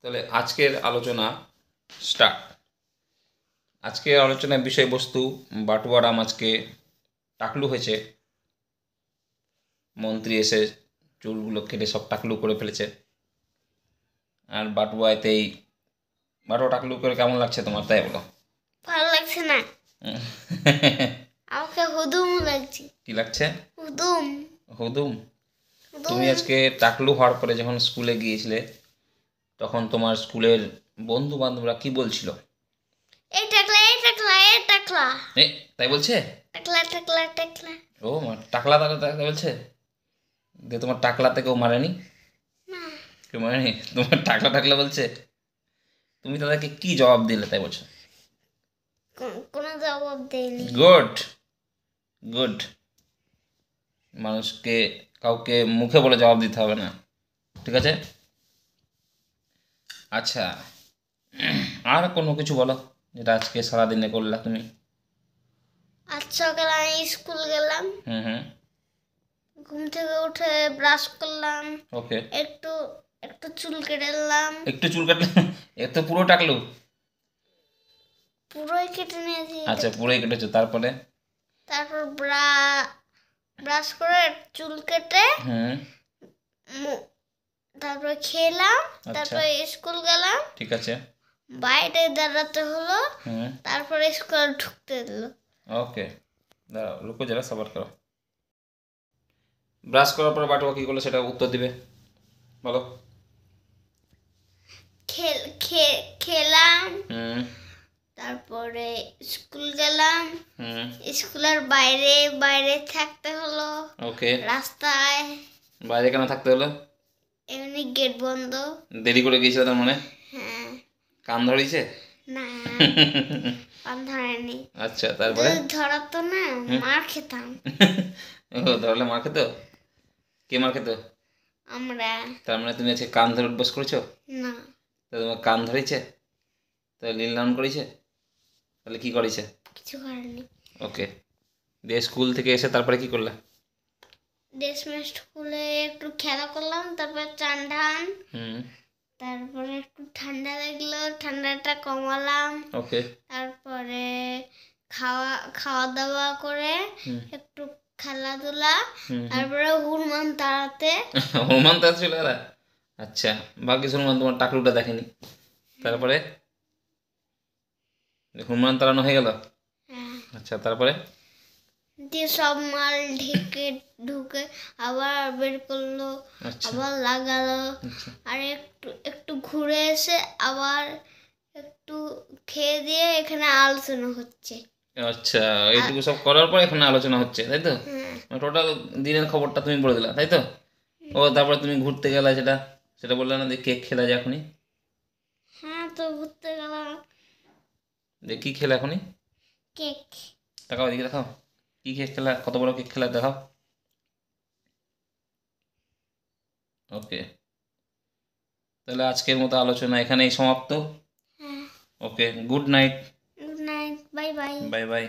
তাহলে আজকের আলোচনা স্টার্ট। আজকের আলোচনার বিষয়বস্তু বাটুয়ারাম আজকে টাকলু হয়েছে। মন্ত্রী এসে চুলগুলো কেটে সব টাকলু করে ফেলেছে। আর বাটুয়াতেই বাটুয়া টাকলু করে কেমন লাগছে তোমার, তাই বলো? ভালো লাগছে না, আমাকে হুদুম লাগছে। কি লাগছে? হুদুম। হুদুম। তুমি আজকে টাকলু হওয়ার পরে যখন স্কুলে গিয়েছিলে তখন তোমার স্কুলের বন্ধু বান্ধবরা কি বলছিল? এই টাকলা, এই টাকলা, এই টাকলা, তাই বলছে? টাকলা টাকলা টাকলা। ও টাকলা টাকলা টাকলা বলছে। যে তোমার টাকলাতে কেউ মারেনি? না, কেউ মারেনি? তোমার টাকলা টাকলা বলছে। তুমি তাদেরকে কি জবাব দিলে তাই বলছো? কোনো জবাব দেয়নি। Good good. মানুষকে কাউকে মুখে বলে জবাব দিতে হবে না, ঠিক আছে? আচ্ছা, আর কোনো কিছু বলো যেটা আজকে সারাদিনে করলা তুমি। আজ সকালে আমি স্কুল গেলাম, হুম, ঘুম থেকে উঠে ব্রাশ করলাম, ওকে। একটু একটু চুল কেটে নিলাম। একটু চুল কাটলে? এ তো পুরো টাকলু। পুরোই কেটে নিয়েছি। আচ্ছা, পুরোই কেটেছো, তারপরে? তারপর ব্রাশ করে চুল কেটে হুম, তারপর খেলাম, আচ্ছা, তারপর স্কুল গেলাম। ঠিক আছে। বাইরে দাঁড়াতে হলো, হুম, তারপরে স্কুলে ঢুকতে দিল। ওকে। দাঁড়াও, রুকো যারা, সবার করো। ব্রাশ করার পরে বাটুয়া কী করলো সেটা উত্তর দিবে, বলো। খেলাম, হুম, তারপরে স্কুল গেলাম। হুম, স্কুলের বাইরে বাইরে থাকতে হলো, ওকে। রাস্তায়। বাইরে কেন থাকতে হলো? এমনি গেট বন্ধ। দেরি করে গিয়েছিল তার মানে? হ্যাঁ। কান ধরেছে? না, পান ধরেনি। আচ্ছা, তারপরে? ধরাতো না, মার খেতাম। ও, ধরলে মার খেত? কে মার খেত? আমরা। তার মানে তুমি আজকে কান ধরে অভ্যাস করেছো? না, তা তোমার কান ধরেছে? তাহলে নীল নাম করেছে? তাহলে কি করেছে? কিছু করেনি। ওকে। দিয়ে স্কুল থেকে এসে তারপরে কি করলে? স্কুলে একটু খেলা করলাম, তারপর চান ঢান। হুম, তারপরে একটু ঠান্ডা লাগলো, ঠান্ডাটা কমালাম। ওকে। তারপরে খাওয়া খাওয়া দাওয়া করে হুম, একটু খেলাধুলা, হুম, তারপরে হনুমান তাড়াতে। হনুমান তাড়া ছিল এরা? আচ্ছা, ভাগ্যিস হনুমান তোমার টাকলুটা দেখেনি। তারপরে হনুমান তাড়ানো হয়ে গেল? হ্যাঁ। আচ্ছা, তারপরে? দিয়ে সব মাল ঢুকে আবার বের করলো, আচ্ছা, আবার লাগালো। আচ্ছা, আর একটু একটু ঘুরে এসে আবার একটু খেয়ে দিয়ে এখানে আলোচনা হচ্ছে। আচ্ছা, এইটুকু সব করার পর এখানে আলোচনা হচ্ছে, তাই তো? হ্যাঁ। টোটাল দিনের খবরটা তুমি বলে দিলা, তাই তো? ও, তারপরে তুমি ঘুরতে গেলা, সেটা সেটা বললে না যে কেক খেলা যে এখনই? হ্যাঁ, তো ঘুরতে গেলাম। যে কী খেলা এখনই? কেক। দেখাও, এদিকে দেখাও। কী কেক খেলা, কত বড় কেক খেলা, দেখাও। ওকে, তাহলে আজকের মতো আলোচনা এখানেই সমাপ্ত। হ্যাঁ। Okay, good night. Good night, bye bye. Bye by.